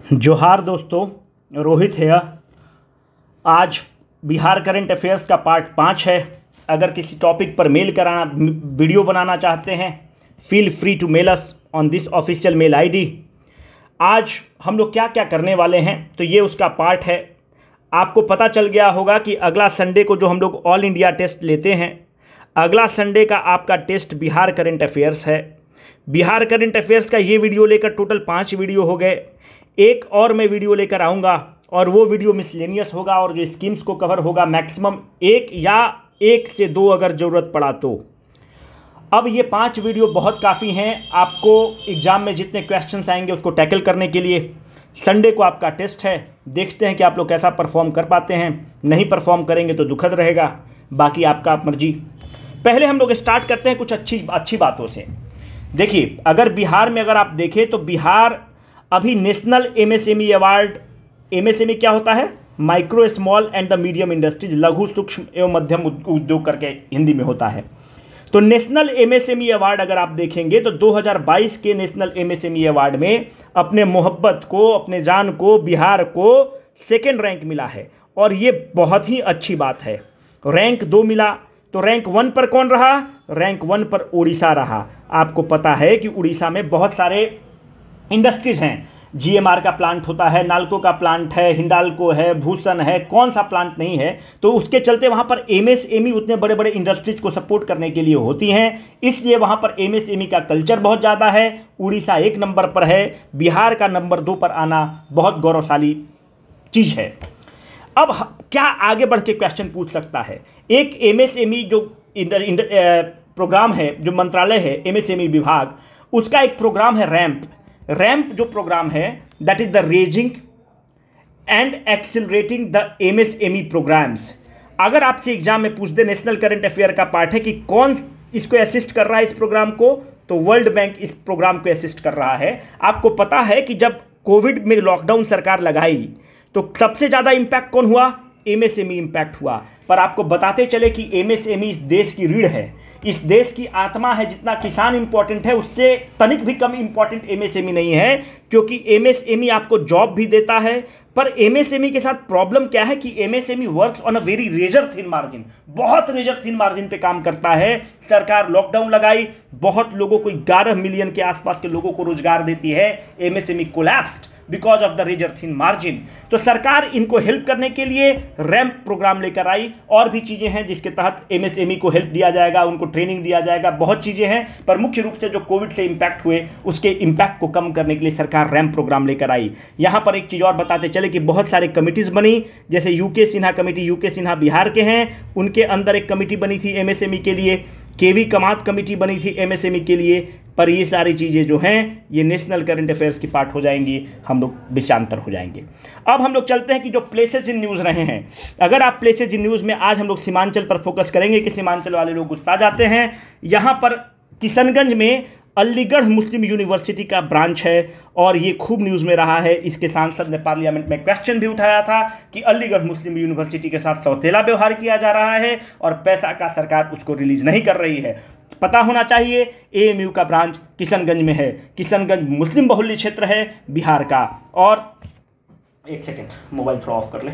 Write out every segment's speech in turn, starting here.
जोहार दोस्तों, रोहित है। आज बिहार करंट अफेयर्स का पार्ट 5 है। अगर किसी टॉपिक पर मेल कराना वीडियो बनाना चाहते हैं, feel free to mail us on this official mail ID. आज हम लोग क्या क्या करने वाले हैं तो ये उसका पार्ट है। आपको पता चल गया होगा कि अगला संडे को जो हम लोग ऑल इंडिया टेस्ट लेते हैं, अगला संडे का आपका टेस्ट बिहार करंट अफेयर्स है। बिहार करंट अफेयर्स का ये वीडियो लेकर टोटल 5 वीडियो हो गए। एक और मैं वीडियो लेकर आऊँगा और वो वीडियो मिसलेनियस होगा और जो स्कीम्स को कवर होगा मैक्सिमम 1 या 1 से 2 अगर ज़रूरत पड़ा तो। अब ये 5 वीडियो बहुत काफ़ी हैं आपको एग्ज़ाम में जितने क्वेश्चंस आएंगे उसको टैकल करने के लिए। संडे को आपका टेस्ट है, देखते हैं कि आप लोग कैसा परफॉर्म कर पाते हैं। नहीं परफॉर्म करेंगे तो दुखद रहेगा, बाकी आपका आप मर्जी। पहले हम लोग स्टार्ट करते हैं कुछ अच्छी बातों से। देखिए, अगर बिहार में अगर आप देखें तो बिहार अभी नेशनल एमएसएमई अवार्ड, एमएसएमई क्या होता है? Micro small and the medium industries, लघु सूक्ष्म एवं मध्यम उद्योग करके हिंदी में होता है। तो नेशनल एमएसएमई अवार्ड अगर आप देखेंगे तो 2022 के नेशनल एमएसएमई अवार्ड में अपने मोहब्बत को, अपने जान को, बिहार को 2nd रैंक मिला है और ये बहुत ही अच्छी बात है। रैंक 2 मिला तो रैंक 1 पर कौन रहा? रैंक 1 पर उड़ीसा रहा। आपको पता है कि उड़ीसा में बहुत सारे इंडस्ट्रीज़ हैं। जीएमआर का प्लांट होता है, नाल्को का प्लांट है, हिंडाल्को है, भूषण है, कौन सा प्लांट नहीं है। तो उसके चलते वहाँ पर एमएसएमई उतने बड़े बड़े इंडस्ट्रीज को सपोर्ट करने के लिए होती हैं, इसलिए वहाँ पर एमएसएमई का कल्चर बहुत ज़्यादा है। उड़ीसा 1 नंबर पर है, बिहार का नंबर 2 पर आना बहुत गौरवशाली चीज़ है। अब क्या आगे बढ़ के क्वेश्चन पूछ सकता है? एक एमएसएमई जो प्रोग्राम है, जो मंत्रालय है एमएसएमई विभाग, उसका एक प्रोग्राम है रैम्प जो प्रोग्राम है, that is the raising and accelerating the MSME programmes. अगर आपसे एग्जाम में पूछ दे, नेशनल करंट अफेयर का पार्ट है कि कौन इसको असिस्ट कर रहा है इस प्रोग्राम को, तो वर्ल्ड बैंक इस प्रोग्राम को असिस्ट कर रहा है। आपको पता है कि जब कोविड में लॉकडाउन सरकार लगाई तो सबसे ज़्यादा इंपैक्ट कौन हुआ? एमएसएमई इंपैक्ट हुआ। पर आपको बताते चले कि एमएसएमई इस देश की रीढ़ है, इस देश की आत्मा है। जितना किसान इंपॉर्टेंट है उससे तनिक भी कम इंपॉर्टेंट एमएसएमई नहीं है, क्योंकि एमएसएमई आपको जॉब भी देता है। पर एमएसएमई के साथ प्रॉब्लम क्या है कि MSME works on a very razor thin margin, बहुत रेजर थिन मार्जिन पे काम करता है। सरकार लॉकडाउन लगाई, बहुत लोगों को 11 मिलियन के आसपास के लोगों को रोजगार देती है। MSME collapsed because of the razor thin margin. तो सरकार इनको हेल्प करने के लिए रैम्प प्रोग्राम लेकर आई। और भी चीज़ें हैं जिसके तहत एमएसएमई को हेल्प दिया जाएगा, उनको ट्रेनिंग दिया जाएगा, बहुत चीज़ें हैं। पर मुख्य रूप से जो कोविड से इंपैक्ट हुए उसके इंपैक्ट को कम करने के लिए सरकार रैम्प प्रोग्राम लेकर आई। यहाँ पर एक चीज़ और बताते चले कि बहुत सारे कमिटीज़ बनी, जैसे UK Sinha committee, UK Sinha Bihar के हैं, उनके अंदर एक कमेटी बनी थी एमएसएमई के लिए। केवी कमात कमेटी बनी थी एमएसएमई के लिए। पर ये सारी चीज़ें जो हैं ये नेशनल करंट अफेयर्स की पार्ट हो जाएंगी, हम लोग विषयांतर हो जाएंगे। अब हम लोग चलते हैं कि जो प्लेसेज इन न्यूज़ रहे हैं। अगर आप प्लेसेज इन न्यूज़ में, आज हम लोग सीमांचल पर फोकस करेंगे कि सीमांचल वाले लोग गुस्सा जाते हैं। यहाँ पर किशनगंज में अलीगढ़ मुस्लिम यूनिवर्सिटी का ब्रांच है और ये खूब न्यूज़ में रहा है। इसके सांसद ने पार्लियामेंट में क्वेश्चन भी उठाया था कि अलीगढ़ मुस्लिम यूनिवर्सिटी के साथ सौतेला व्यवहार किया जा रहा है और पैसा का सरकार उसको रिलीज नहीं कर रही है। पता होना चाहिए एएमयू का ब्रांच किशनगंज में है। किशनगंज मुस्लिम बहुल्य क्षेत्र है बिहार का। और एक सेकेंड, मोबाइल थोड़ा ऑफ कर ले।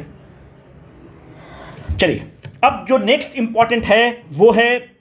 चलिए, अब जो नेक्स्ट इंपॉर्टेंट है वो है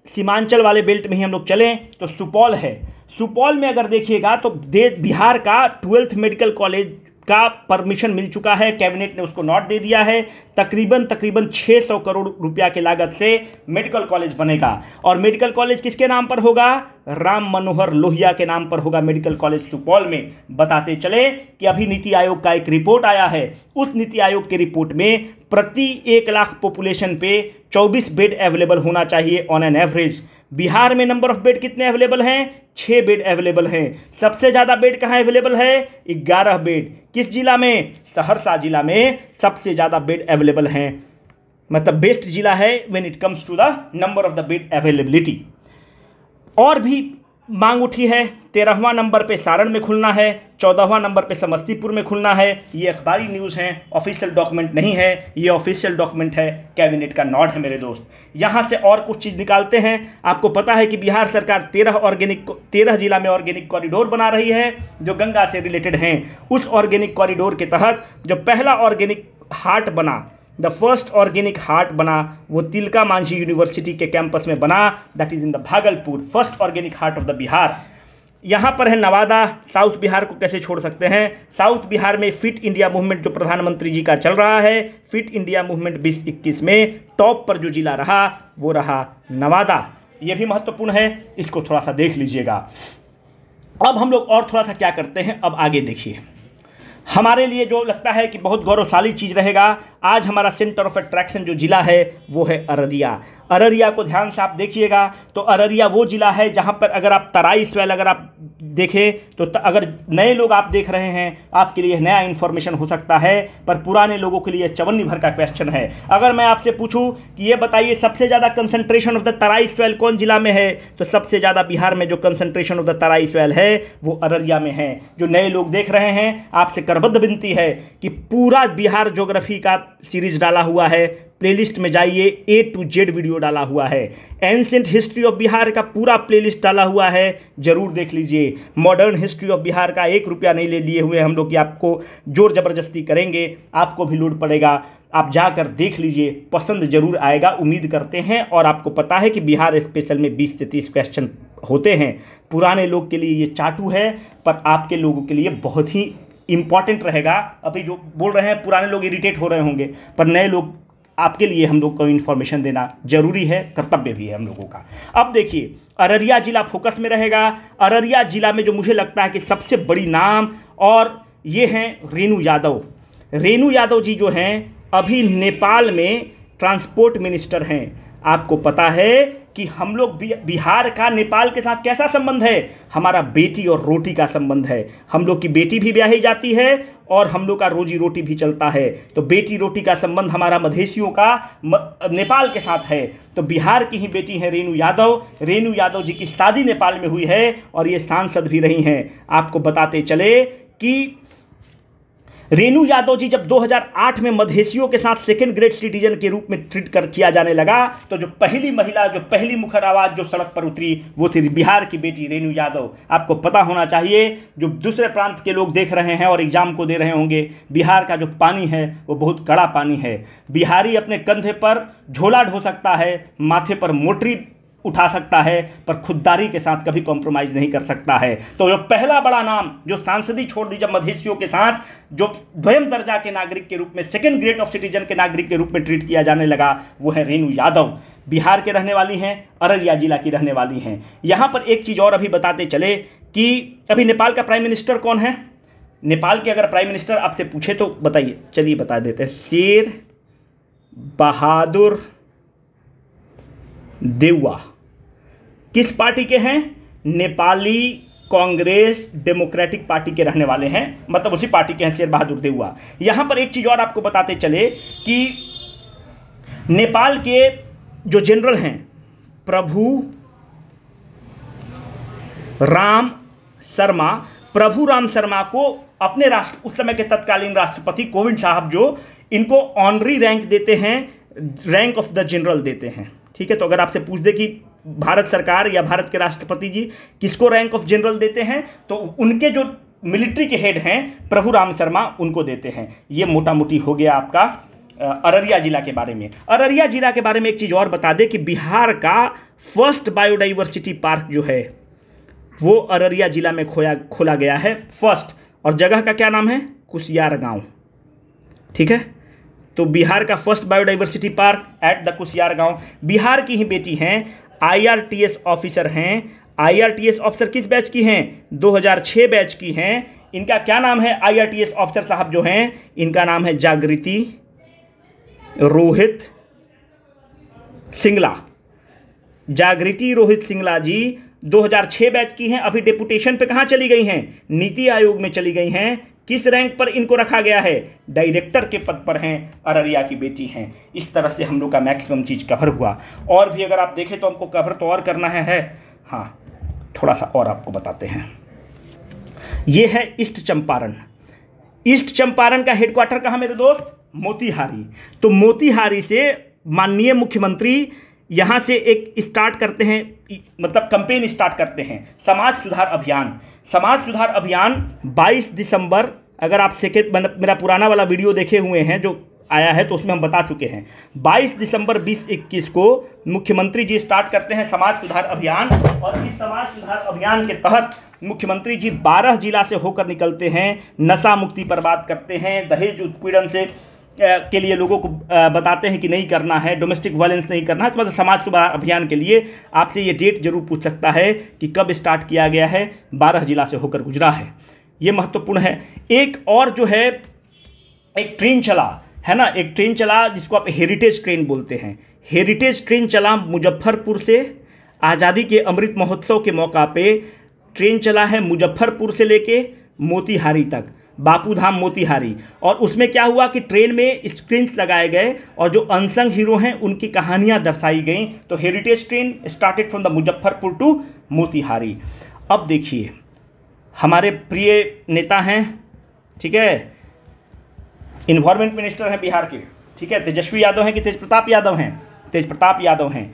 सीमांचल वाले बेल्ट में ही हम लोग चलें तो सुपौल है। सुपौल में अगर देखिएगा तो बिहार का 12th मेडिकल कॉलेज का परमिशन मिल चुका है, कैबिनेट ने उसको नोट दे दिया है। तकरीबन 600 करोड़ रुपया की लागत से मेडिकल कॉलेज बनेगा। और मेडिकल कॉलेज किसके नाम पर होगा? राम मनोहर लोहिया के नाम पर होगा मेडिकल कॉलेज सुपौल में। बताते चले कि अभी नीति आयोग का एक रिपोर्ट आया है। उस नीति आयोग की रिपोर्ट में प्रति 1 लाख पॉपुलेशन पे 24 बेड अवेलेबल होना चाहिए ऑन एन एवरेज। बिहार में नंबर ऑफ बेड कितने अवेलेबल हैं? 6 बेड अवेलेबल हैं। सबसे ज़्यादा बेड कहाँ अवेलेबल है? 11 बेड। किस जिला में? सहरसा जिला में सबसे ज़्यादा बेड अवेलेबल हैं। मतलब बेस्ट जिला है when it comes to the number of the bed availability. और भी मांग उठी है, 13वां नंबर पे सारण में खुलना है, 14वां नंबर पे समस्तीपुर में खुलना है। ये अखबारी न्यूज़ हैं, ऑफिशियल डॉक्यूमेंट नहीं है, ये ऑफिशियल डॉक्यूमेंट है, कैबिनेट का नोट है मेरे दोस्त। यहाँ से और कुछ चीज़ निकालते हैं। आपको पता है कि बिहार सरकार 13 जिला में ऑर्गेनिक कॉरिडोर बना रही है जो गंगा से रिलेटेड हैं। उस ऑर्गेनिक कॉरिडोर के तहत जो पहला ऑर्गेनिक हाट बना, द फर्स्ट ऑर्गेनिक हाट बना, वो तिलका मांझी यूनिवर्सिटी के कैंपस में बना, that is in the Bhagalpur, first organic haat of the Bihar. यहाँ पर है नवादा। साउथ बिहार को कैसे छोड़ सकते हैं। साउथ बिहार में फिट इंडिया मूवमेंट जो प्रधानमंत्री जी का चल रहा है, फिट इंडिया मूवमेंट 2021 में टॉप पर जो जिला रहा वो रहा नवादा। ये भी महत्वपूर्ण है, इसको थोड़ा सा देख लीजिएगा। अब हम लोग और थोड़ा सा क्या करते हैं, अब आगे देखिए। हमारे लिए जो लगता है कि बहुत गौरवशाली चीज़ रहेगा, आज हमारा सेंटर ऑफ अट्रैक्शन जो ज़िला है वो है अररिया। अररिया को ध्यान से आप देखिएगा तो अररिया वो ज़िला है जहाँ पर अगर आप तराई स्वेल अगर आप देखें तो अगर नए लोग आप देख रहे हैं आपके लिए नया इन्फॉर्मेशन हो सकता है, पर पुराने लोगों के लिए चवन्नी भर का क्वेश्चन है। अगर मैं आपसे पूछूं कि ये बताइए सबसे ज़्यादा concentration of the Terai swell कौन जिला में है, तो सबसे ज़्यादा बिहार में जो concentration of the Terai swell है वो अररिया में है। जो नए लोग देख रहे हैं आपसे करबद्ध विनती है कि पूरा बिहार ज्योग्राफी का सीरीज डाला हुआ है, प्लेलिस्ट में जाइए, A to Z वीडियो डाला हुआ है। एंशिएंट हिस्ट्री ऑफ बिहार का पूरा प्लेलिस्ट डाला हुआ है, जरूर देख लीजिए। मॉडर्न हिस्ट्री ऑफ बिहार का 1 रुपया नहीं ले लिए हुए हम लोग कि आपको जोर ज़बरदस्ती करेंगे, आपको भी लोड पड़ेगा। आप जाकर देख लीजिए, पसंद जरूर आएगा, उम्मीद करते हैं। और आपको पता है कि बिहार स्पेशल में 20 से 30 क्वेश्चन होते हैं। पुराने लोग के लिए ये चाटू है, पर आपके लोगों के लिए बहुत ही इंपॉर्टेंट रहेगा। अभी जो बोल रहे हैं पुराने लोग इरिटेट हो रहे होंगे, पर नए लोग आपके लिए हम लोग को इन्फॉर्मेशन देना जरूरी है, कर्तव्य भी है हम लोगों का। अब देखिए अररिया जिला फोकस में रहेगा। अररिया जिला में जो मुझे लगता है कि सबसे बड़ी नाम, और ये हैं रेणु यादव। रेणु यादव जी जो हैं अभी नेपाल में ट्रांसपोर्ट मिनिस्टर हैं। आपको पता है कि हम लोग बिहार का नेपाल के साथ कैसा संबंध है, हमारा बेटी और रोटी का संबंध है। हम लोग की बेटी भी ब्याही जाती है और हम लोग का रोजी रोटी भी चलता है। तो बेटी रोटी का संबंध हमारा मधेशियों का नेपाल के साथ है। तो बिहार की ही बेटी हैं रेणु यादव। रेणु यादव जी की शादी नेपाल में हुई है और ये सांसद भी रही हैं। आपको बताते चले कि रेणु यादव जी जब 2008 में मधेशियों के साथ सेकेंड ग्रेड सिटीजन के रूप में ट्रीट किया जाने लगा, तो जो पहली महिला, जो पहली मुखर आवाज़ जो सड़क पर उतरी वो थी बिहार की बेटी रेणु यादव। आपको पता होना चाहिए, जो दूसरे प्रांत के लोग देख रहे हैं और एग्जाम को दे रहे होंगे, बिहार का जो पानी है वो बहुत कड़ा पानी है। बिहारी अपने कंधे पर झोला ढो सकता है, माथे पर मोटरी उठा सकता है, पर खुददारी के साथ कभी कॉम्प्रोमाइज़ नहीं कर सकता है। तो जो पहला बड़ा नाम जो सांसदी छोड़ दी जब मधेशियों के साथ जो द्वयम दर्जा के नागरिक के रूप में, सेकेंड ग्रेड ऑफ सिटीजन के नागरिक के रूप में ट्रीट किया जाने लगा, वो है रेणु यादव। बिहार के रहने वाली हैं, अररिया जिला की रहने वाली हैं। यहाँ पर एक चीज़ और अभी बताते चले कि अभी नेपाल का प्राइम मिनिस्टर कौन है। नेपाल के अगर प्राइम मिनिस्टर आपसे पूछे तो बताइए, चलिए बता देते हैं, शेर बहादुर देउवा। किस पार्टी के हैं? नेपाली कांग्रेस डेमोक्रेटिक पार्टी के रहने वाले हैं, मतलब उसी पार्टी के हैं शेर बहादुर देउवा। यहां पर एक चीज और आपको बताते चले कि नेपाल के जो जनरल हैं प्रभु राम शर्मा को अपने उस समय के तत्कालीन राष्ट्रपति कोविंद साहब जो इनको ऑनरी रैंक देते हैं, रैंक ऑफ द जनरल देते हैं। ठीक है, तो अगर आपसे पूछ दे कि भारत सरकार या भारत के राष्ट्रपति जी किसको रैंक ऑफ जनरल देते हैं, तो उनके जो मिलिट्री के हेड हैं प्रभु राम शर्मा, उनको देते हैं। ये मोटा मोटी हो गया आपका अररिया जिला के बारे में। अररिया जिला के बारे में एक चीज़ और बता दें कि बिहार का फर्स्ट बायोडाइवर्सिटी पार्क जो है वो अररिया जिला में खोला गया है, फर्स्ट। और जगह का क्या नाम है? कुसियार गाँव। ठीक है, तो बिहार का first biodiversity park at the कुसियार गांव। बिहार की ही बेटी हैं, IRTS ऑफिसर हैं। IRTS ऑफिसर किस बैच की हैं? 2006 बैच की हैं। इनका क्या नाम है? IRTS ऑफिसर साहब जो हैं इनका नाम है जागृति रोहित सिंगला। जागृति रोहित सिंगला जी 2006 बैच की हैं। अभी डेपुटेशन पे कहाँ चली गई हैं? नीति आयोग में चली गई हैं। किस रैंक पर इनको रखा गया है? डायरेक्टर के पद पर हैं, अररिया की बेटी हैं। इस तरह से हम लोग का मैक्सिमम चीज़ कवर हुआ। और भी अगर आप देखें तो हमको कवर तो और करना है। हाँ, थोड़ा सा और आपको बताते हैं। ये है ईस्ट चंपारण। ईस्ट चंपारण का हेडक्वार्टर कहाँ मेरे दोस्त? मोतिहारी। तो मोतिहारी से माननीय मुख्यमंत्री यहाँ से एक स्टार्ट करते हैं, मतलब कैंपेन स्टार्ट करते हैं, समाज सुधार अभियान। समाज सुधार अभियान 22 दिसंबर, अगर आप मेरा पुराना वाला वीडियो देखे हुए हैं जो आया है तो उसमें हम बता चुके हैं, 22 दिसंबर 2021 को मुख्यमंत्री जी स्टार्ट करते हैं समाज सुधार अभियान। और इस समाज सुधार अभियान के तहत मुख्यमंत्री जी 12 जिला से होकर निकलते हैं, नशा मुक्ति पर बात करते हैं, दहेज उत्पीड़न से के लिए लोगों को बताते हैं कि नहीं करना है, डोमेस्टिक वायलेंस नहीं करना है। तो मतलब समाज सुधार अभियान के लिए आपसे ये डेट जरूर पूछ सकता है कि कब स्टार्ट किया गया है। 12 जिला से होकर गुजरा है, ये महत्वपूर्ण है। एक और जो है एक ट्रेन चला है ना, एक ट्रेन चला जिसको आप हेरिटेज ट्रेन बोलते हैं। हेरिटेज ट्रेन चला मुजफ्फरपुर से, आज़ादी के अमृत महोत्सव के मौका पे ट्रेन चला है मुजफ्फरपुर से लेके मोतिहारी तक, बापू धाम मोतिहारी। और उसमें क्या हुआ कि ट्रेन में स्क्रीन्स लगाए गए और जो अनसंग हीरो हैं उनकी कहानियां दर्शाई गई। तो heritage train started from the Muzaffarpur to Motihari. अब देखिए हमारे प्रिय नेता हैं, ठीक है, इन्वायरमेंट मिनिस्टर हैं बिहार के, ठीक है, तेजस्वी यादव हैं कि तेज प्रताप यादव हैं? तेज प्रताप यादव हैं।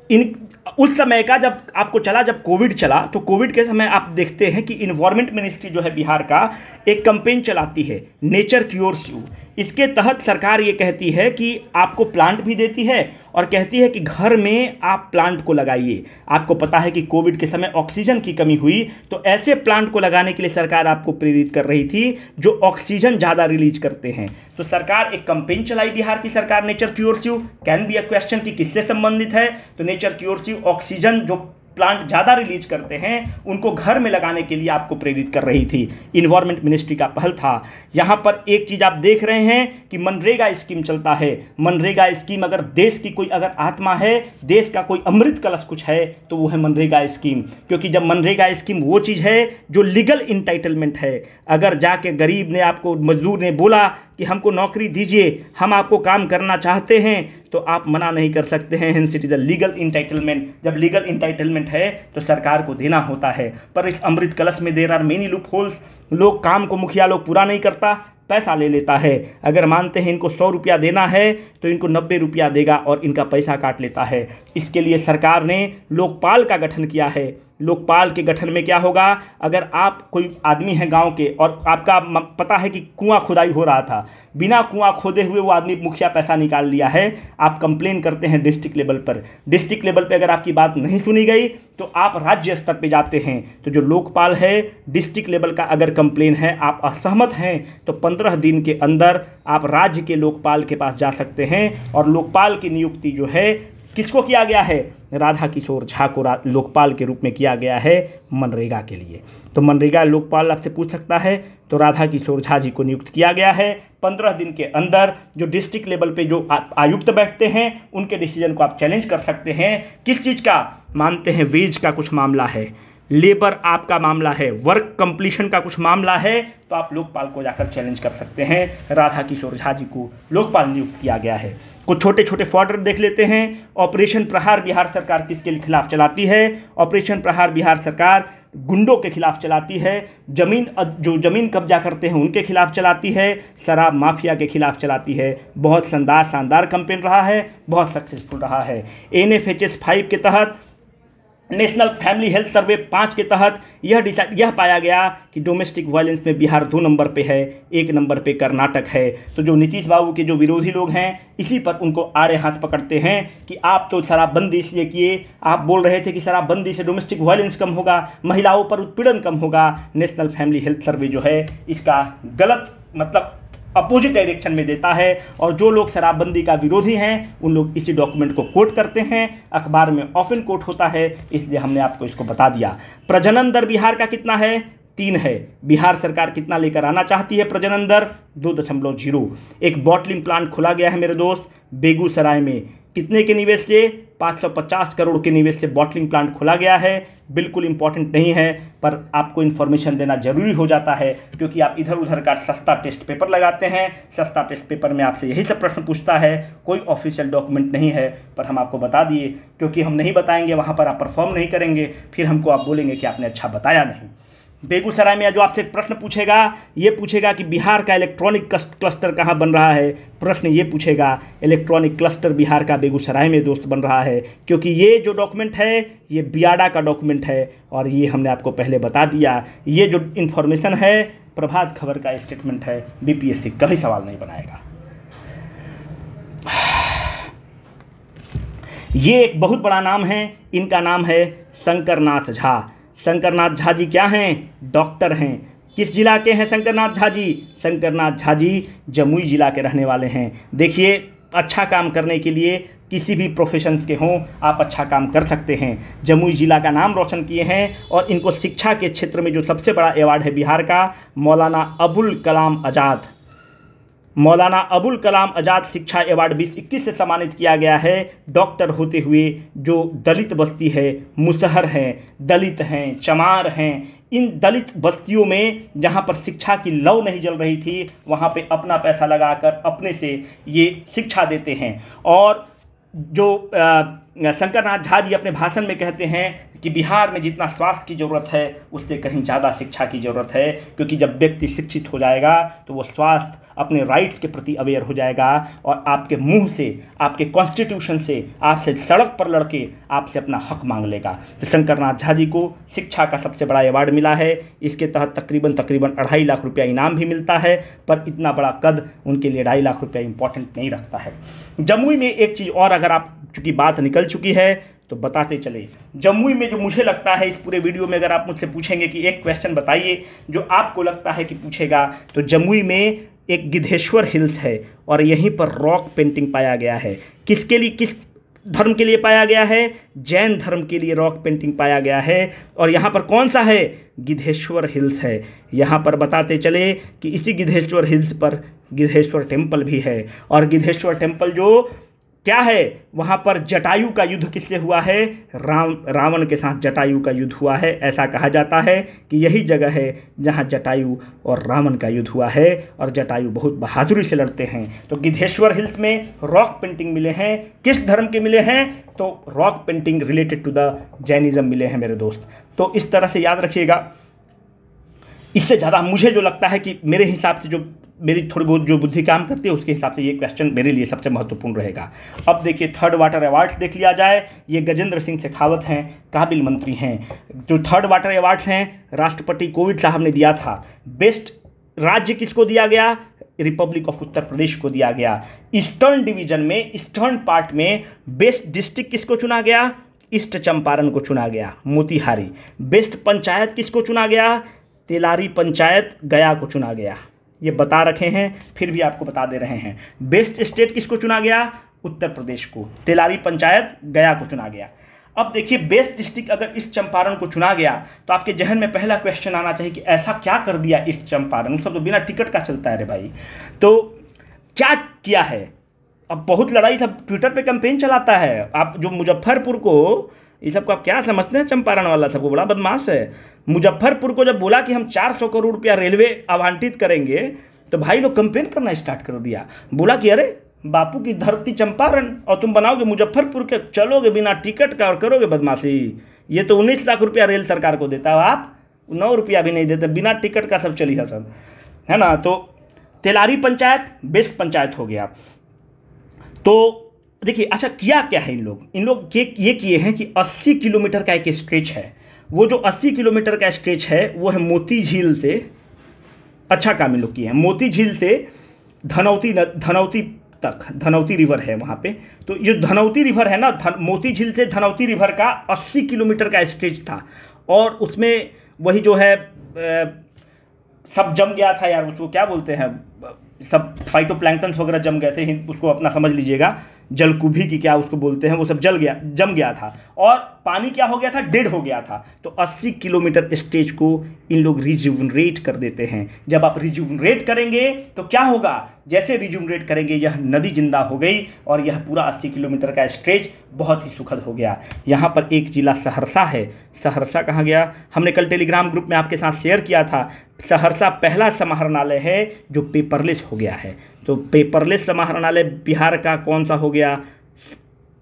इन उस समय का जब आपको चला, जब कोविड चला, तो कोविड के समय आप देखते हैं कि इन्वायरमेंट मिनिस्ट्री जो है बिहार का एक कैंपेन चलाती है, नेचर क्योर्स यू। इसके तहत सरकार ये कहती है कि आपको प्लांट भी देती है और कहती है कि घर में आप प्लांट को लगाइए। आपको पता है कि कोविड के समय ऑक्सीजन की कमी हुई, तो ऐसे प्लांट को लगाने के लिए सरकार आपको प्रेरित कर रही थी जो ऑक्सीजन ज़्यादा रिलीज करते हैं। तो सरकार एक कैंपेन चलाई बिहार की सरकार, nature cures you. Can be a question कि किससे संबंधित है? तो नेचर क्योर्स यू ऑक्सीजन जो प्लांट ज़्यादा रिलीज करते हैं उनको घर में लगाने के लिए आपको प्रेरित कर रही थी। इन्वायरमेंट मिनिस्ट्री का पहल था। यहाँ पर एक चीज़ आप देख रहे हैं कि मनरेगा स्कीम चलता है। मनरेगा स्कीम अगर देश की कोई अगर आत्मा है, देश का कोई अमृत कलश कुछ है तो वो है मनरेगा स्कीम। क्योंकि जब मनरेगा स्कीम वो चीज़ है जो लीगल इंटाइटलमेंट है। अगर जाके गरीब ने आपको, मजदूर ने बोला कि हमको नौकरी दीजिए, हम आपको काम करना चाहते हैं, तो आप मना नहीं कर सकते हैं। Hints it is a legal entitlement. जब लीगल इंटाइटलमेंट है तो सरकार को देना होता है। पर इस अमृत कलश में there are many loopholes. लोग काम को, मुखिया लोग पूरा नहीं करता, पैसा ले लेता है। अगर मानते हैं इनको 100 रुपया देना है तो इनको 90 रुपया देगा और इनका पैसा काट लेता है। इसके लिए सरकार ने लोकपाल का गठन किया है। लोकपाल के गठन में क्या होगा, अगर आप कोई आदमी है गांव के और आपका पता है कि कुआं खुदाई हो रहा था, बिना कुआं खोदे हुए वो आदमी, मुखिया पैसा निकाल लिया है, आप कंप्लेन करते हैं डिस्ट्रिक्ट लेवल पर। डिस्ट्रिक्ट लेवल पे अगर आपकी बात नहीं सुनी गई तो आप राज्य स्तर पे जाते हैं। तो जो लोकपाल है, डिस्ट्रिक्ट लेवल का अगर कंप्लेन है, आप असहमत हैं, तो 15 दिन के अंदर आप राज्य के लोकपाल के पास जा सकते हैं। और लोकपाल की नियुक्ति जो है किसको किया गया है? राधा किशोर झा को लोकपाल के रूप में किया गया है मनरेगा के लिए। तो मनरेगा लोकपाल आपसे पूछ सकता है, तो राधा किशोर झा जी को नियुक्त किया गया है। 15 दिन के अंदर जो डिस्ट्रिक्ट लेवल पे जो आयुक्त बैठते हैं उनके डिसीजन को आप चैलेंज कर सकते हैं। किस चीज़ का? मानते हैं वेज का कुछ मामला है, लेबर आपका मामला है, वर्क कंप्लीशन का कुछ मामला है, तो आप लोकपाल को जाकर चैलेंज कर सकते हैं। राधा किशोर झा जी को लोकपाल नियुक्त किया गया है। कुछ छोटे छोटे फॉर्डर देख लेते हैं। ऑपरेशन प्रहार बिहार सरकार किसके खिलाफ चलाती है? ऑपरेशन प्रहार बिहार सरकार गुंडों के खिलाफ चलाती है। जो ज़मीन कब्जा करते हैं उनके खिलाफ चलाती है। शराब माफिया के खिलाफ चलाती है। बहुत शानदार कैंपेन रहा है, बहुत सक्सेसफुल रहा है। NFHS 5 के तहत, नेशनल फैमिली हेल्थ सर्वे 5 के तहत यह पाया गया कि डोमेस्टिक वायलेंस में बिहार 2 नंबर पे है, 1 नंबर पे कर्नाटक है। तो जो नीतीश बाबू के जो विरोधी लोग हैं इसी पर उनको आड़े हाथ पकड़ते हैं कि आप तो शराबबंदी इसलिए किए, आप बोल रहे थे कि शराबबंदी से डोमेस्टिक वायलेंस कम होगा, महिलाओं पर उत्पीड़न कम होगा। नेशनल फैमिली हेल्थ सर्वे जो है इसका गलत, मतलब अपोजिट डायरेक्शन में देता है। और जो लोग शराबबंदी का विरोधी हैं उन लोग इसी डॉक्यूमेंट को कोट करते हैं, अखबार में ऑफन कोट होता है, इसलिए हमने आपको इसको बता दिया। प्रजनन दर बिहार का कितना है? 3 है। बिहार सरकार कितना लेकर आना चाहती है प्रजनन दर? 2.0। एक बॉटलिंग प्लांट खुला गया है मेरे दोस्त बेगूसराय में, कितने के निवेश से? 550 करोड़ के निवेश से बॉटलिंग प्लांट खोला गया है। बिल्कुल इंपॉर्टेंट नहीं है, पर आपको इन्फॉर्मेशन देना जरूरी हो जाता है, क्योंकि आप इधर उधर का सस्ता टेस्ट पेपर लगाते हैं। सस्ता टेस्ट पेपर में आपसे यही सब प्रश्न पूछता है, कोई ऑफिशियल डॉक्यूमेंट नहीं है, पर हम आपको बता दिए, क्योंकि हम नहीं बताएंगे वहाँ पर आप परफॉर्म नहीं करेंगे, फिर हमको आप बोलेंगे कि आपने अच्छा बताया नहीं। बेगूसराय में जो आपसे प्रश्न पूछेगा, ये पूछेगा कि बिहार का इलेक्ट्रॉनिक क्लस्टर कहाँ बन रहा है। प्रश्न ये पूछेगा, इलेक्ट्रॉनिक क्लस्टर बिहार का बेगूसराय में दोस्त बन रहा है, क्योंकि ये जो डॉक्यूमेंट है ये बियाडा का डॉक्यूमेंट है, और ये हमने आपको पहले बता दिया। ये जो इन्फॉर्मेशन है प्रभात खबर का स्टेटमेंट है, बीपीएससी कभी सवाल नहीं बनाएगा। ये एक बहुत बड़ा नाम है, इनका नाम है शंकरनाथ झा। शंकरनाथ झा जी क्या हैं? डॉक्टर हैं। किस जिला के हैं शंकरनाथ झा जी? शंकरनाथ झा जी जमुई जिला के रहने वाले हैं। देखिए, अच्छा काम करने के लिए किसी भी प्रोफेशंस के हों, आप अच्छा काम कर सकते हैं। जमुई जिला का नाम रोशन किए हैं, और इनको शिक्षा के क्षेत्र में जो सबसे बड़ा अवार्ड है बिहार का, मौलाना अबुल कलाम आज़ाद, मौलाना अबुल कलाम आज़ाद शिक्षा अवार्ड 2021 से सम्मानित किया गया है। डॉक्टर होते हुए जो दलित बस्ती है, मुसहर हैं, दलित हैं, चमार हैं, इन दलित बस्तियों में जहाँ पर शिक्षा की लौ नहीं जल रही थी, वहाँ पे अपना पैसा लगाकर अपने से ये शिक्षा देते हैं। और जो शंकरनाथ झा जी अपने भाषण में कहते हैं कि बिहार में जितना स्वास्थ्य की ज़रूरत है उससे कहीं ज़्यादा शिक्षा की ज़रूरत है, क्योंकि जब व्यक्ति शिक्षित हो जाएगा तो वो स्वास्थ्य अपने राइट्स के प्रति अवेयर हो जाएगा, और आपके मुंह से, आपके कॉन्स्टिट्यूशन से, आपसे सड़क पर लड़के आपसे अपना हक मांग लेगा। तो शंकरनाथ झा जी को शिक्षा का सबसे बड़ा अवार्ड मिला है। इसके तहत तकरीबन 2.5 लाख रुपया इनाम भी मिलता है, पर इतना बड़ा कद उनके लिए 2.5 लाख रुपया इंपॉर्टेंट नहीं रखता है। जमुई में एक चीज़ और, अगर आप चूँकि बात निकल चुकी है तो बताते चले। जमुई में जो मुझे लगता है, इस पूरे वीडियो में अगर आप मुझसे पूछेंगे कि एक क्वेश्चन बताइए जो आपको लगता है कि पूछेगा, तो जमुई में एक गिद्धेश्वर हिल्स है, और यहीं पर रॉक पेंटिंग पाया गया है। किसके लिए, किस धर्म के लिए पाया गया है? जैन धर्म के लिए रॉक पेंटिंग पाया गया है। और यहाँ पर कौन सा है? गिद्धेश्वर हिल्स है। यहाँ पर बताते चले कि इसी गिद्धेश्वर हिल्स पर गिद्धेश्वर टेम्पल भी है। और गिद्धेश्वर टेम्पल जो क्या है, वहाँ पर जटायु का युद्ध किससे हुआ है? रावण के साथ जटायु का युद्ध हुआ है। ऐसा कहा जाता है कि यही जगह है जहाँ जटायु और रावण का युद्ध हुआ है, और जटायु बहुत बहादुरी से लड़ते हैं। तो गिद्धेश्वर हिल्स में रॉक पेंटिंग मिले हैं। किस धर्म के मिले हैं? तो rock painting related to the Jainism मिले हैं मेरे दोस्त। तो इस तरह से याद रखिएगा। इससे ज़्यादा मुझे जो लगता है कि मेरे हिसाब से, जो मेरी थोड़ी बहुत जो बुद्धि काम करती है उसके हिसाब से ये क्वेश्चन मेरे लिए सबसे महत्वपूर्ण रहेगा। अब देखिए, थर्ड वाटर अवार्ड्स देख लिया जाए। ये गजेंद्र सिंह शेखावत हैं, काबिल मंत्री हैं। जो थर्ड वाटर अवार्ड्स हैं, राष्ट्रपति कोविंद साहब ने दिया था। बेस्ट राज्य किसको दिया गया? रिपब्लिक ऑफ उत्तर प्रदेश को दिया गया। ईस्टर्न डिवीजन में, ईस्टर्न पार्ट में बेस्ट डिस्ट्रिक्ट किसको चुना गया? ईस्ट चंपारण को चुना गया, मोतिहारी। बेस्ट पंचायत किसको चुना गया? तेलारी पंचायत गया को चुना गया। ये बता रखे हैं, फिर भी आपको बता दे रहे हैं। बेस्ट स्टेट किसको चुना गया? उत्तर प्रदेश को। तेलारी पंचायत गया को चुना गया। अब देखिए, बेस्ट डिस्ट्रिक्ट अगर ईस्ट चंपारण को चुना गया तो आपके जहन में पहला क्वेश्चन आना चाहिए कि ऐसा क्या कर दिया ईस्ट चंपारण? सब तो बिना टिकट का चलता है रे भाई। तो क्या किया है? अब बहुत लड़ाई, सब ट्विटर पे कैंपेन चलाता है। आप जो मुजफ्फरपुर को, ये सबको आप क्या समझते हैं? चंपारण वाला सबको बड़ा बदमाश है। मुजफ्फरपुर को जब बोला कि हम 400 करोड़ रुपया रेलवे आवंटित करेंगे, तो भाई लोग कैंपेन करना स्टार्ट कर दिया। बोला कि अरे बापू की धरती चंपारण, और तुम बनाओगे मुजफ्फरपुर के, चलोगे बिना टिकट का और करोगे बदमाशी। ये तो 19 लाख रुपया रेल सरकार को देता है, आप 9 रुपया भी नहीं देते, बिना टिकट का सब चलिए सब, है ना। तो तेलारी पंचायत बेस्ट पंचायत हो गया। तो देखिए, अच्छा किया क्या है इन लोग ये किए हैं कि 80 किलोमीटर का एक स्ट्रेच है। वो जो 80 किलोमीटर का स्ट्रेच है वो है मोती झील से, अच्छा काम इन लोग किए हैं। मोती झील से धनौती तक, धनौती रिवर है वहाँ पे। तो ये धनौती रिवर है ना, मोती झील से धनौती रिवर का 80 किलोमीटर का स्ट्रेच था, और उसमें वही जो है सब जम गया था यार, उसको क्या बोलते हैं, सब फाइटोप्लैंक्टन्स वगैरह जम गए थे, उसको अपना समझ लीजिएगा। जलकुंभी की क्या उसको बोलते हैं, वो सब जम गया था और पानी क्या हो गया था, डेड हो गया था। तो 80 किलोमीटर स्ट्रेच को इन लोग रिजुवनेट कर देते हैं। जब आप रिजुवनेट करेंगे तो क्या होगा, जैसे रिजुवनेट करेंगे यह नदी जिंदा हो गई और यह पूरा 80 किलोमीटर का स्ट्रेच बहुत ही सुखद हो गया। यहाँ पर एक जिला सहरसा है। सहरसा कहाँ गया, हमने कल टेलीग्राम ग्रुप में आपके साथ शेयर किया था। सहरसा पहला समाहरणालय है जो पेपरलेस हो गया है। तो पेपरलेस समाहरणालय बिहार का कौन सा हो गया,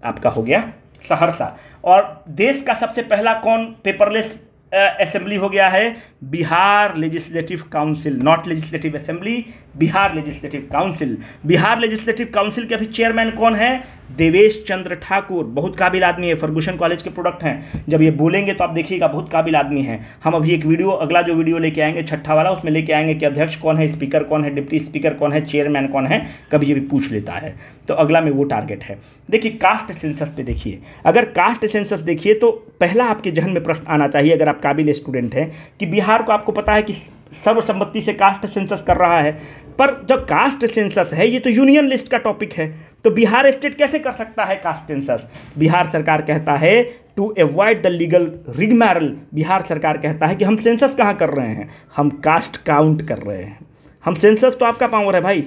आपका हो गया सहरसा। और देश का सबसे पहला कौन पेपरलेस असेंबली हो गया है, Bihar legislative council, not legislative assembly, Bihar legislative council. Bihar legislative council के अभी चेयरमैन कौन है, देवेश चंद्र ठाकुर। बहुत काबिल आदमी है, फर्गूसन कॉलेज के प्रोडक्ट हैं। जब ये बोलेंगे तो आप देखिएगा बहुत काबिल आदमी हैं। हम अभी एक वीडियो, अगला जो वीडियो लेके आएंगे छठा वाला, उसमें लेके आएंगे कि अध्यक्ष कौन है, स्पीकर कौन है, डिप्टी स्पीकर कौन है, चेयरमैन कौन है, कभी ये भी पूछ लेता है। तो अगला में वो टारगेट है। देखिए कास्ट सेंसस पे देखिए, अगर कास्ट सेंसस देखिए तो पहला आपके जहन में प्रश्न आना चाहिए, अगर आप काबिल स्टूडेंट हैं, कि बिहार को आपको पता है कि सर्वसम्मति से कास्ट सेंसस कर रहा है। पर जब कास्ट सेंसस है, ये तो यूनियन लिस्ट का टॉपिक है, तो बिहार स्टेट कैसे कर सकता है कास्ट सेंसस। बिहार सरकार कहता है to avoid the legal rigmarole, Bihar सरकार कहता है कि हम सेंसस कहाँ कर रहे हैं, हम कास्ट काउंट कर रहे हैं। हम सेंसस तो आपका पावर है भाई,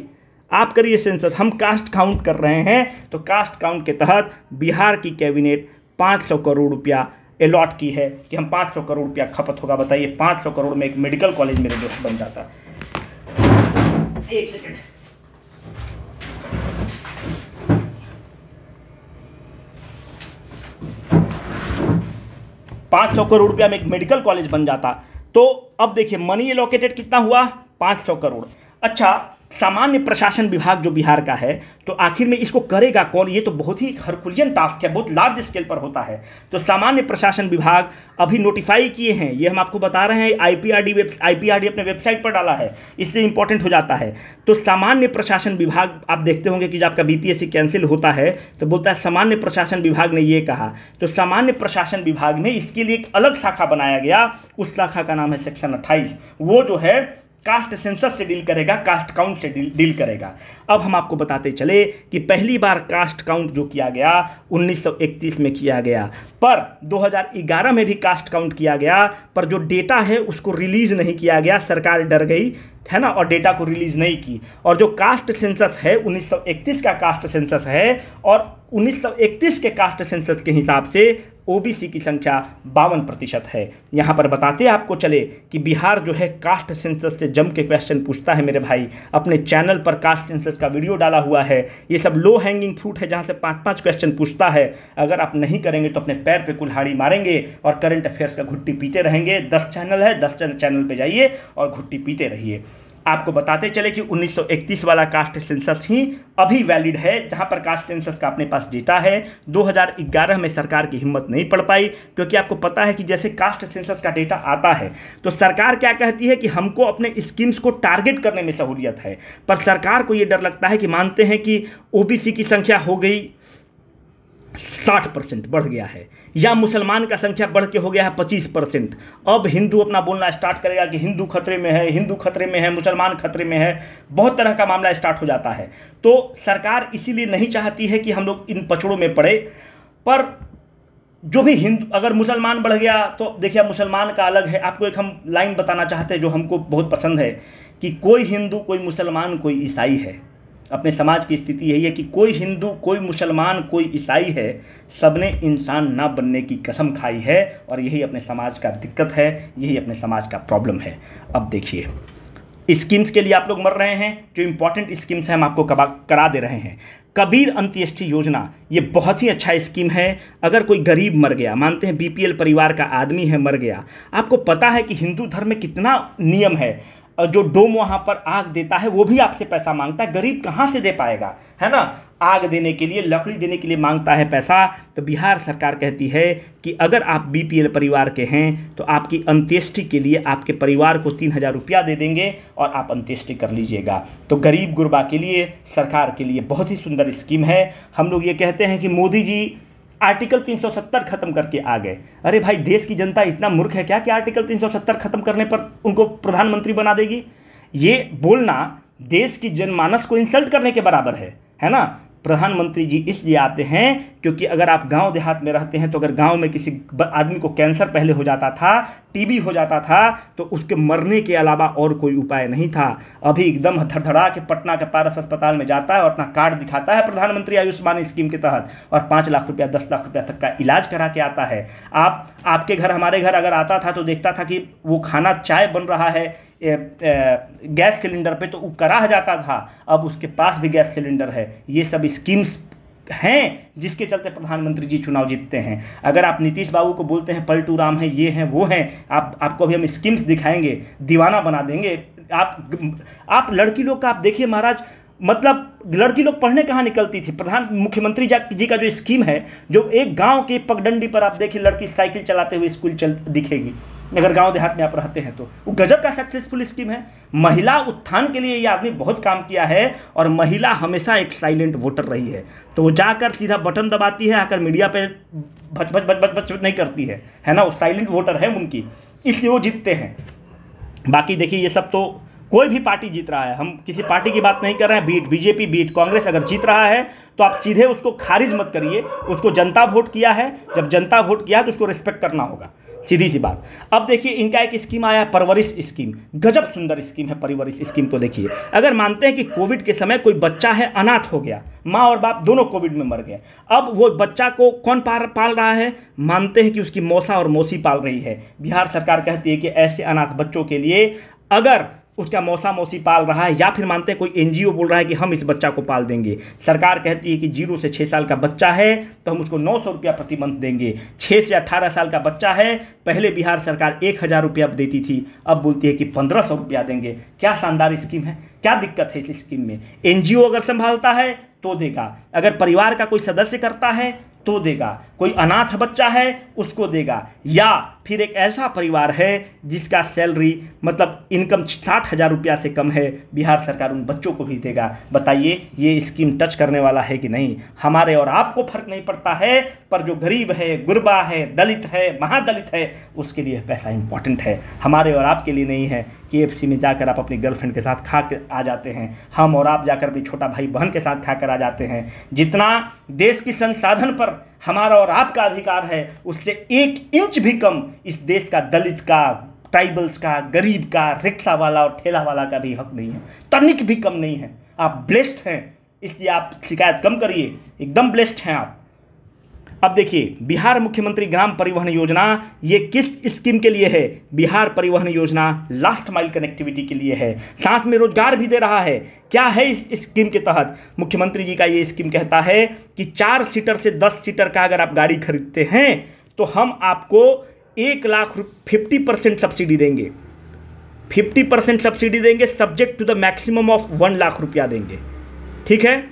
आप करिए सेंसस, हम कास्ट काउंट कर रहे हैं। तो कास्ट काउंट के तहत बिहार की कैबिनेट 500 करोड़ रुपया अलॉट की है कि हम 500 करोड़ रुपया खपत होगा। बताइए 500 करोड़ में एक मेडिकल कॉलेज मेरे दोस्त बन जाता। एक सेकेंड, 500 करोड़ रुपया में एक मेडिकल कॉलेज बन जाता। तो अब देखिए मनी एलोकेटेड कितना हुआ, 500 करोड़। अच्छा, सामान्य प्रशासन विभाग जो बिहार का है, तो आखिर में इसको करेगा कौन, ये तो बहुत ही हरकुलियन टास्क है, बहुत लार्ज स्केल पर होता है। तो सामान्य प्रशासन विभाग अभी नोटिफाई किए हैं, ये हम आपको बता रहे हैं, आईपीआरडी अपने वेबसाइट पर डाला है, इससे इंपॉर्टेंट हो जाता है। तो सामान्य प्रशासन विभाग, आप देखते होंगे कि जब आपका बीपीएससी कैंसिल होता है तो बोलता है सामान्य प्रशासन विभाग ने ये कहा। तो सामान्य प्रशासन विभाग में इसके लिए एक अलग शाखा बनाया गया, उस शाखा का नाम है सेक्शन 28। वो जो है कास्ट सेंसस से डील करेगा, कास्ट काउंट से डील करेगा। अब हम आपको बताते चले कि पहली बार कास्ट काउंट जो किया गया 1931 में किया गया, पर 2011 में भी कास्ट काउंट किया गया, पर जो डेटा है उसको रिलीज नहीं किया गया, सरकार डर गई है ना, और डेटा को रिलीज नहीं की। और जो कास्ट सेंसस है 1931 का कास्ट सेंसस है, और 1931 के कास्ट सेंसस के हिसाब से ओबीसी की संख्या 52% है। यहाँ पर बताते आपको चले कि बिहार जो है कास्ट सेंसस से जम के क्वेश्चन पूछता है मेरे भाई। अपने चैनल पर कास्ट सेंसस का वीडियो डाला हुआ है, ये सब लो हैंगिंग फ्रूट है जहाँ से 5-5 क्वेश्चन पूछता है। अगर आप नहीं करेंगे तो अपने पैर पे कुल्हाड़ी मारेंगे और करंट अफेयर्स का घुट्टी पीते रहेंगे। 10 चैनल है, 10 चैनल पे जाइए और घुट्टी पीते रहिए। आपको बताते चले कि 1931 वाला कास्ट सेंसस ही अभी वैलिड है, जहां पर कास्ट सेंसस का अपने पास डेटा है। 2011 में सरकार की हिम्मत नहीं पड़ पाई, क्योंकि आपको पता है कि जैसे कास्ट सेंसस का डेटा आता है तो सरकार क्या कहती है कि हमको अपने स्कीम्स को टारगेट करने में सहूलियत है। पर सरकार को ये डर लगता है कि मानते हैं कि ओबीसी की संख्या हो गई 60%, बढ़ गया है, या मुसलमान का संख्या बढ़ के हो गया है 25%। अब हिंदू अपना बोलना स्टार्ट करेगा कि हिंदू खतरे में है, हिंदू खतरे में है, मुसलमान खतरे में है, बहुत तरह का मामला स्टार्ट हो जाता है। तो सरकार इसीलिए नहीं चाहती है कि हम लोग इन पचड़ों में पड़े। पर जो भी हिंदू, अगर मुसलमान बढ़ गया तो देखिए मुसलमान का अलग है। आपको एक हम लाइन बताना चाहते हैं जो हमको बहुत पसंद है कि कोई हिंदू, कोई मुसलमान, कोई ईसाई है। अपने समाज की स्थिति यही है कि कोई हिंदू, कोई मुसलमान, कोई ईसाई है, सबने इंसान ना बनने की कसम खाई है। और यही अपने समाज का दिक्कत है, यही अपने समाज का प्रॉब्लम है। अब देखिए स्कीम्स के लिए आप लोग मर रहे हैं, जो इंपॉर्टेंट स्कीम्स हैं हम आपको करा दे रहे हैं। कबीर अंत्येष्टि योजना, ये बहुत ही अच्छा स्कीम है। अगर कोई गरीब मर गया, मानते हैं बीपीएल परिवार का आदमी है, मर गया, आपको पता है कि हिंदू धर्म में कितना नियम है, जो डोम वहाँ पर आग देता है वो भी आपसे पैसा मांगता है। गरीब कहाँ से दे पाएगा, है ना, आग देने के लिए, लकड़ी देने के लिए मांगता है पैसा। तो बिहार सरकार कहती है कि अगर आप बीपीएल परिवार के हैं तो आपकी अंत्येष्टि के लिए आपके परिवार को 3000 रुपया दे देंगे और आप अंत्येष्टि कर लीजिएगा। तो गरीब गुरबा के लिए, सरकार के लिए बहुत ही सुंदर स्कीम है। हम लोग ये कहते हैं कि मोदी जी आर्टिकल 370 खत्म करके आ गए। अरे भाई, देश की जनता इतना मूर्ख है क्या कि आर्टिकल 370 खत्म करने पर उनको प्रधानमंत्री बना देगी? ये बोलना देश की जनमानस को इंसल्ट करने के बराबर है ना। प्रधानमंत्री जी इसलिए आते हैं क्योंकि अगर आप गांव देहात में रहते हैं तो अगर गांव में किसी आदमी को कैंसर पहले हो जाता था, टीबी हो जाता था, तो उसके मरने के अलावा और कोई उपाय नहीं था। अभी एकदम धड़धड़ा के पटना के पारस अस्पताल में जाता है और अपना कार्ड दिखाता है प्रधानमंत्री आयुष्मान स्कीम के तहत और 5 लाख रुपया 10 लाख रुपया तक का इलाज करा के आता है। आपके घर हमारे घर अगर आता था तो देखता था कि वो खाना चाय बन रहा है गैस सिलेंडर पे तो वो कराह जाता था, अब उसके पास भी गैस सिलेंडर है। ये सब स्कीम्स हैं जिसके चलते प्रधानमंत्री जी चुनाव जीतते हैं। अगर आप नीतीश बाबू को बोलते हैं पलटू राम है, ये हैं वो हैं, आपको अभी हम स्कीम्स दिखाएंगे, दीवाना बना देंगे। आप लड़की लोग का आप देखिए महाराज, मतलब लड़की लोग पढ़ने कहाँ निकलती थी। मुख्यमंत्री जी का जो स्कीम है, जो एक गांव के पगडंडी पर आप देखिए लड़की साइकिल चलाते हुए स्कूल दिखेगी, अगर गांव देहात में आप रहते हैं तो वो गजब का सक्सेसफुल स्कीम है। महिला उत्थान के लिए ये आदमी बहुत काम किया है और महिला हमेशा एक साइलेंट वोटर रही है, तो वो जाकर सीधा बटन दबाती है, आकर मीडिया पे भच भच भच भच भच नहीं करती है ना, वो साइलेंट वोटर है उनकी, इसलिए वो जीतते हैं। बाकी देखिए ये सब तो कोई भी पार्टी जीत रहा है, हम किसी पार्टी की बात नहीं कर रहे हैं, बीट बीजेपी बीट कांग्रेस अगर जीत रहा है तो आप सीधे उसको खारिज मत करिए, उसको जनता वोट किया है, जब जनता वोट किया है तो उसको रिस्पेक्ट करना होगा, सीधी सी बात। अब देखिए इनका एक स्कीम आया परवरिश स्कीम, गजब सुंदर स्कीम है परवरिश स्कीम। तो देखिए अगर मानते हैं कि कोविड के समय कोई बच्चा है अनाथ हो गया, माँ और बाप दोनों कोविड में मर गए, अब वो बच्चा को कौन पाल रहा है, मानते हैं कि उसकी मौसा और मौसी पाल रही है। बिहार सरकार कहती है कि ऐसे अनाथ बच्चों के लिए अगर उसका मौसा मौसी पाल रहा है, या फिर मानते हैं कोई एनजीओ बोल रहा है कि हम इस बच्चा को पाल देंगे, सरकार कहती है कि 0 से 6 साल का बच्चा है तो हम उसको 900 रुपया प्रति मंथ देंगे। 6 से 18 साल का बच्चा है, पहले बिहार सरकार 1000 रुपया देती थी, अब बोलती है कि 1500 रुपया देंगे। क्या शानदार स्कीम है, क्या दिक्कत है इस स्कीम में। एनजीओ अगर संभालता है तो देगा, अगर परिवार का कोई सदस्य करता है तो देगा, कोई अनाथ बच्चा है उसको देगा, या फिर एक ऐसा परिवार है जिसका सैलरी मतलब इनकम 60,000 रुपया से कम है, बिहार सरकार उन बच्चों को भी देगा। बताइए ये स्कीम टच करने वाला है कि नहीं। हमारे और आपको फर्क नहीं पड़ता है, पर जो गरीब है, गुरबा है, दलित है, महादलित है, उसके लिए पैसा इंपॉर्टेंट है, हमारे और आपके लिए नहीं है। KFC में जाकर आप अपनी गर्लफ्रेंड के साथ खा के आ जाते हैं, हम और आप जाकर भी छोटा भाई बहन के साथ खाकर आ जाते हैं। जितना देश की संसाधन पर हमारा और आपका अधिकार है, उससे 1 इंच भी कम इस देश का दलित का, ट्राइबल्स का, गरीब का, रिक्शा वाला और ठेला वाला का भी हक नहीं है, तनिक भी कम नहीं है। आप ब्लेस्ड हैं, इसलिए आप शिकायत कम करिए, एकदम ब्लेस्ड हैं आप। अब देखिए बिहार मुख्यमंत्री ग्राम परिवहन योजना, ये किस स्कीम के लिए है। बिहार परिवहन योजना लास्ट माइल कनेक्टिविटी के लिए है, साथ में रोजगार भी दे रहा है। क्या है इस स्कीम के तहत, मुख्यमंत्री जी का ये स्कीम कहता है कि 4 सीटर से 10 सीटर का अगर आप गाड़ी खरीदते हैं तो हम आपको 1 लाख 50% सब्सिडी देंगे, 50% सब्सिडी देंगे, subject to the maximum of 1 lakh रुपया देंगे। ठीक है,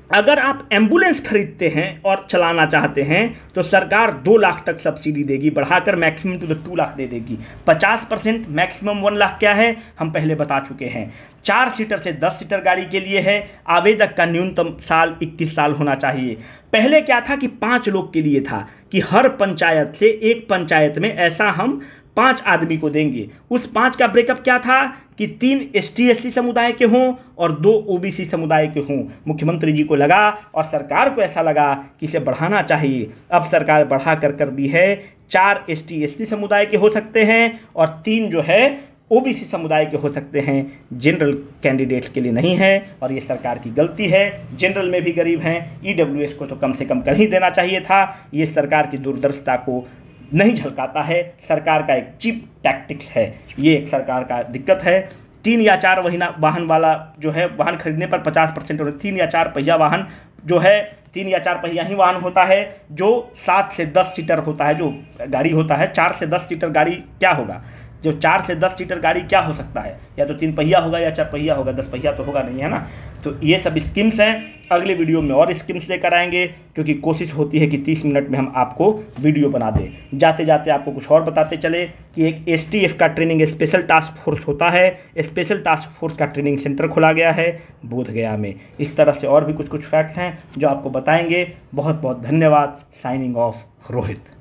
अगर आप एम्बुलेंस खरीदते हैं और चलाना चाहते हैं तो सरकार 2 लाख तक सब्सिडी देगी, बढ़ाकर मैक्सिमम टू द 2 लाख दे देगी। 50% मैक्सिमम 1 लाख क्या है हम पहले बता चुके हैं। 4 सीटर से 10 सीटर गाड़ी के लिए है, आवेदक का न्यूनतम साल 21 साल होना चाहिए। पहले क्या था कि 5 लोग के लिए था कि हर पंचायत से एक पंचायत में ऐसा हम 5 आदमी को देंगे। उस 5 का ब्रेकअप क्या था कि 3 ST/SC समुदाय के हों और 2 OBC समुदाय के हों। मुख्यमंत्री जी को लगा और सरकार को ऐसा लगा कि इसे बढ़ाना चाहिए। अब सरकार बढ़ा कर दी है, 4 ST/SC समुदाय के हो सकते हैं और 3 जो है OBC समुदाय के हो सकते हैं, जनरल कैंडिडेट्स के लिए नहीं है, और ये सरकार की गलती है। जनरल में भी गरीब हैं, EWS को तो कम से कम कर ही देना चाहिए था। ये सरकार की दूरदर्शिता को नहीं झलकाता है, सरकार का एक चीप टैक्टिक्स है, ये एक सरकार का दिक्कत है। 3 या 4 वाहन वाला जो है, वाहन खरीदने पर 50% और 3 या 4 पहिया वाहन जो है, 3 या 4 पहिया ही वाहन होता है, जो 7 से 10 सीटर होता है, जो गाड़ी होता है। 4 से 10 सीटर गाड़ी क्या होगा, जो 4 से 10 सीटर गाड़ी क्या हो सकता है, या तो 3 पहिया होगा या 4 पहिया होगा, 10 पहिया तो होगा नहीं, है ना। तो ये सब स्कीम्स हैं, अगले वीडियो में और स्कीम्स लेकर आएंगे, क्योंकि कोशिश होती है कि 30 मिनट में हम आपको वीडियो बना दें। जाते जाते आपको कुछ और बताते चले कि एक STF का ट्रेनिंग स्पेशल टास्क फोर्स होता है, स्पेशल टास्क फोर्स का ट्रेनिंग सेंटर खोला गया है बोधगया में। इस तरह से और भी कुछ फैक्ट्स हैं जो आपको बताएंगे। बहुत बहुत धन्यवाद। Signing off, Rohit.